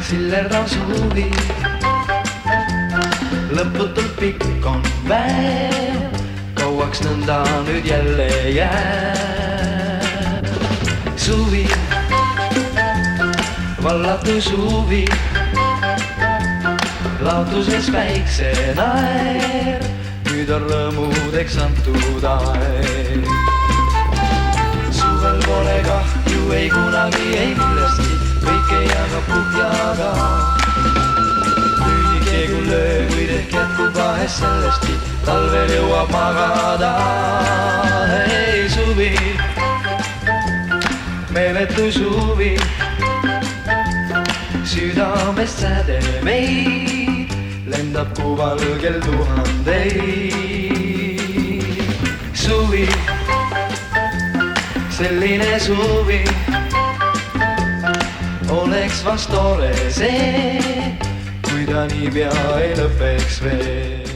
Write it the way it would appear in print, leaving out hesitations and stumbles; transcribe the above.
sillerdav suvi, lõputult pikk on veel, kauaks nõnda nüüd jälle jääb. Suvi, vallatu suvi, laotuses päikse naer, nüüd on rõõmudeks antud aeg. Suvel pole kahju ei kunagi, ei millestki, kõike jagab kuhjaga. Lüüdike kui löö, kuid ehk jätkub vahest sellestki, talvel jõuab magada. Hei suvi, meeletu suvi, südamest säde meid, lendab kuu valgel tuhandeid. Suvi, selline suvi, oleks vast tore see, kui ta niipea ei lõpeks veel.